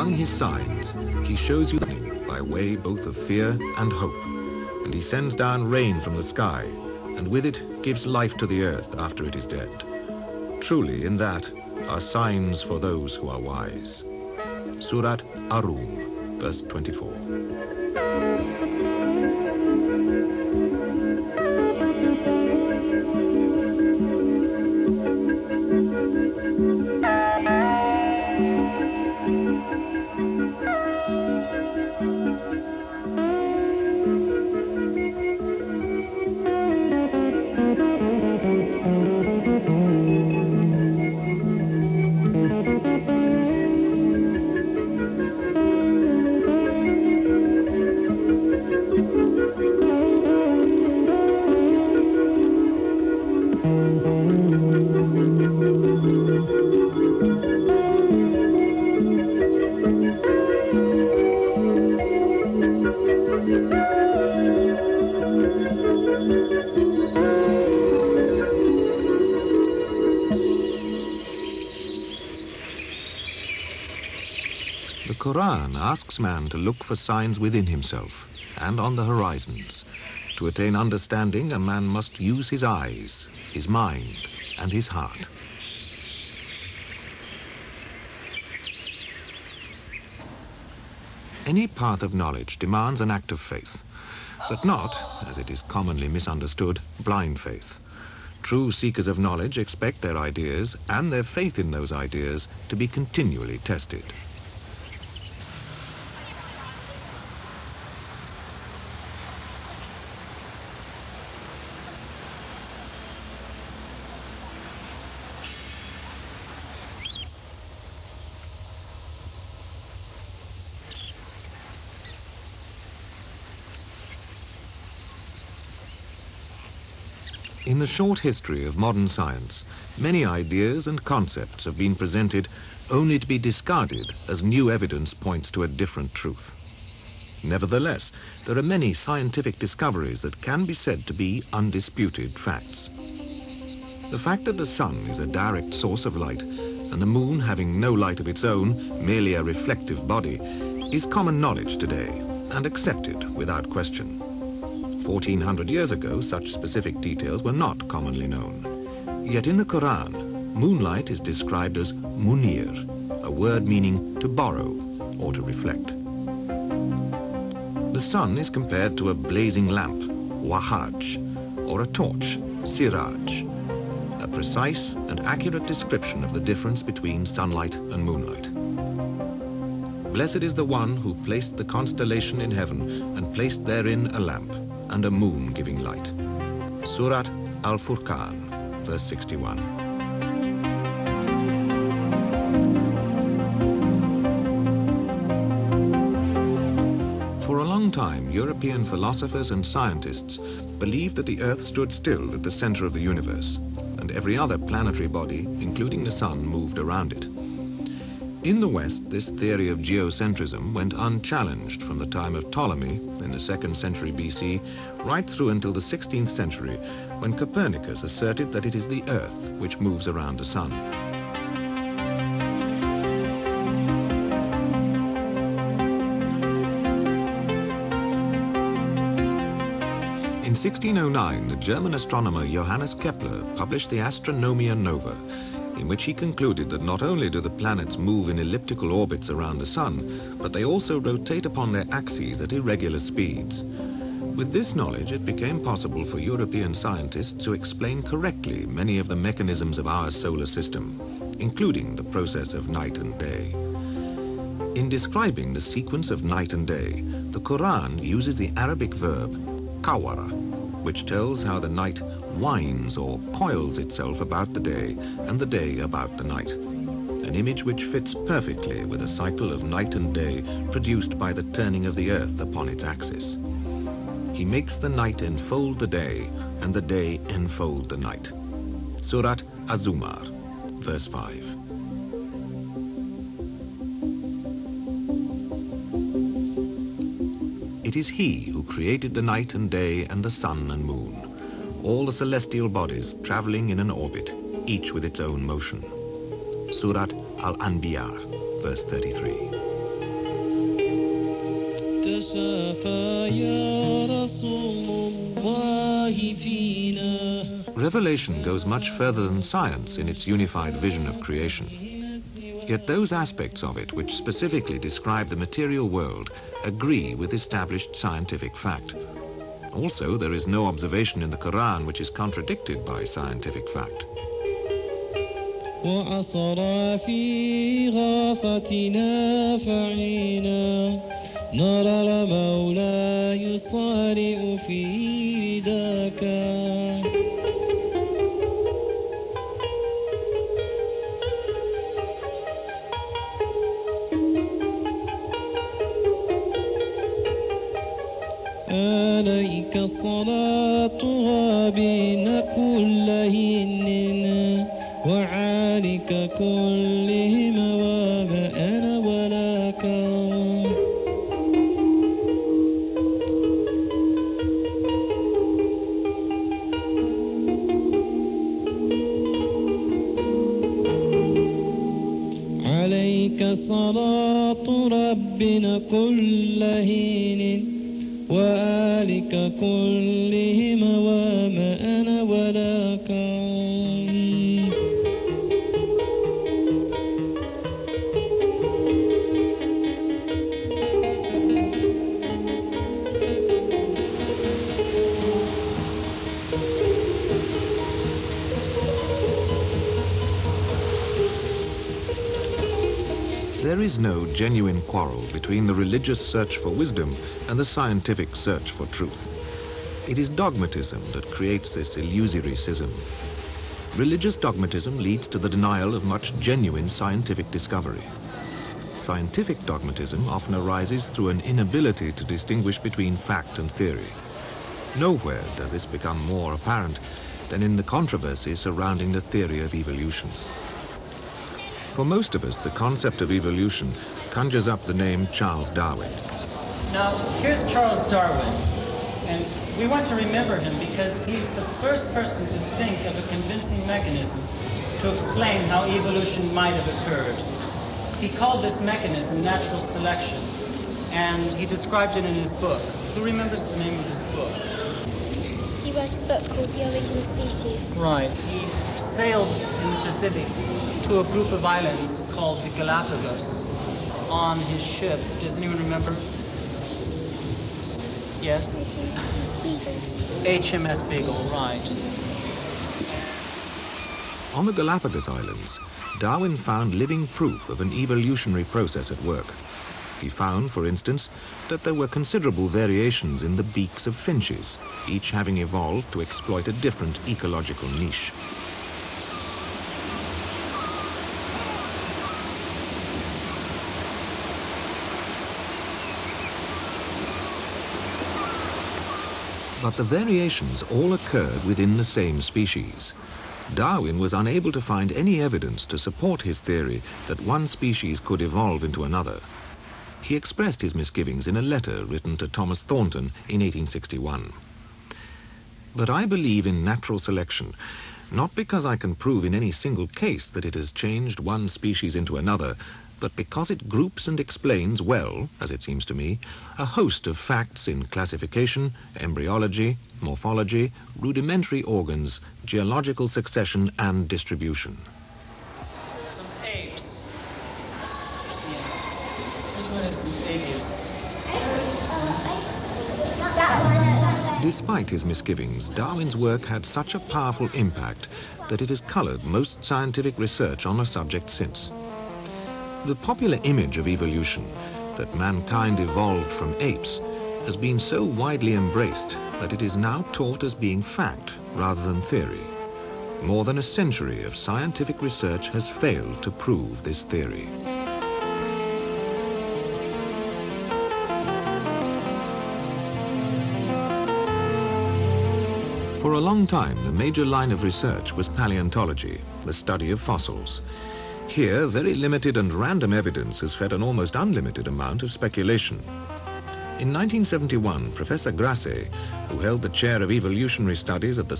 Among his signs, he shows you by way both of fear and hope, and he sends down rain from the sky, and with it gives life to the earth after it is dead. Truly, in that are signs for those who are wise. Surat Ar-Rum, verse 24. The Quran asks man to look for signs within himself and on the horizons. To attain understanding, a man must use his eyes, his mind, and his heart. Any path of knowledge demands an act of faith, but not, as it is commonly misunderstood, blind faith. True seekers of knowledge expect their ideas and their faith in those ideas to be continually tested. In the short history of modern science, many ideas and concepts have been presented only to be discarded as new evidence points to a different truth. Nevertheless, there are many scientific discoveries that can be said to be undisputed facts. The fact that the sun is a direct source of light and the moon, having no light of its own, merely a reflective body, is common knowledge today and accepted without question. 1400 years ago, such specific details were not commonly known. Yet in the Quran, moonlight is described as munir, a word meaning to borrow or to reflect. The sun is compared to a blazing lamp, wahaj, or a torch, siraj, a precise and accurate description of the difference between sunlight and moonlight. Blessed is the one who placed the constellation in heaven and placed therein a lamp and a moon giving light. Surat Al-Furqan, verse 61. For a long time, European philosophers and scientists believed that the Earth stood still at the center of the universe, and every other planetary body, including the sun, moved around it. In the West, this theory of geocentrism went unchallenged from the time of Ptolemy in the 2nd century BC right through until the 16th century, when Copernicus asserted that it is the Earth which moves around the sun. In 1609, the German astronomer Johannes Kepler published the Astronomia Nova, in which he concluded that not only do the planets move in elliptical orbits around the sun, but they also rotate upon their axes at irregular speeds. With this knowledge, it became possible for European scientists to explain correctly many of the mechanisms of our solar system, including the process of night and day. In describing the sequence of night and day, the Quran uses the Arabic verb kawara, which tells how the night winds or coils itself about the day and the day about the night, an image which fits perfectly with a cycle of night and day produced by the turning of the earth upon its axis. He makes the night enfold the day and the day enfold the night. Surat Az-Zumar, verse 5. It is he who created the night and day and the sun and moon, all the celestial bodies traveling in an orbit, each with its own motion. Surat Al-Anbiya, verse 33. Revelation goes much further than science in its unified vision of creation. Yet those aspects of it which specifically describe the material world agree with established scientific fact. Also, there is no observation in the Quran which is contradicted by scientific fact. عليك صلاتها بين كلهن وعالك كلهم وما أنا ولاك عليك صلاة ربنا كلهن وآلك كلهم وما أنا ولاك There is no genuine quarrel between the religious search for wisdom and the scientific search for truth. It is dogmatism that creates this illusory schism. Religious dogmatism leads to the denial of much genuine scientific discovery. Scientific dogmatism often arises through an inability to distinguish between fact and theory. Nowhere does this become more apparent than in the controversy surrounding the theory of evolution. For most of us, the concept of evolution conjures up the name Charles Darwin. Now, here's Charles Darwin, and we want to remember him because he's the first person to think of a convincing mechanism to explain how evolution might have occurred. He called this mechanism natural selection, and he described it in his book. Who remembers the name of his book? He wrote a book called The Origin of Species. Right. He sailed in the Pacific to a group of islands called the Galapagos on his ship. Does anyone remember? Yes? HMS Beagle, right. On the Galapagos Islands, Darwin found living proof of an evolutionary process at work. He found, for instance, that there were considerable variations in the beaks of finches, each having evolved to exploit a different ecological niche. But the variations all occurred within the same species. Darwin was unable to find any evidence to support his theory that one species could evolve into another. He expressed his misgivings in a letter written to Thomas Thornton in 1861. But I believe in natural selection, not because I can prove in any single case that it has changed one species into another, but because it groups and explains well, as it seems to me, a host of facts in classification, embryology, morphology, rudimentary organs, geological succession and distribution. Some apes. Yeah. Which one is the apius? Despite his misgivings, Darwin's work had such a powerful impact that it has colored most scientific research on the subject since. The popular image of evolution, that mankind evolved from apes, has been so widely embraced that it is now taught as being fact rather than theory. More than a century of scientific research has failed to prove this theory. For a long time, the major line of research was paleontology, the study of fossils. Here, very limited and random evidence has fed an almost unlimited amount of speculation. In 1971, Professor Grasset, who held the chair of evolutionary studies at the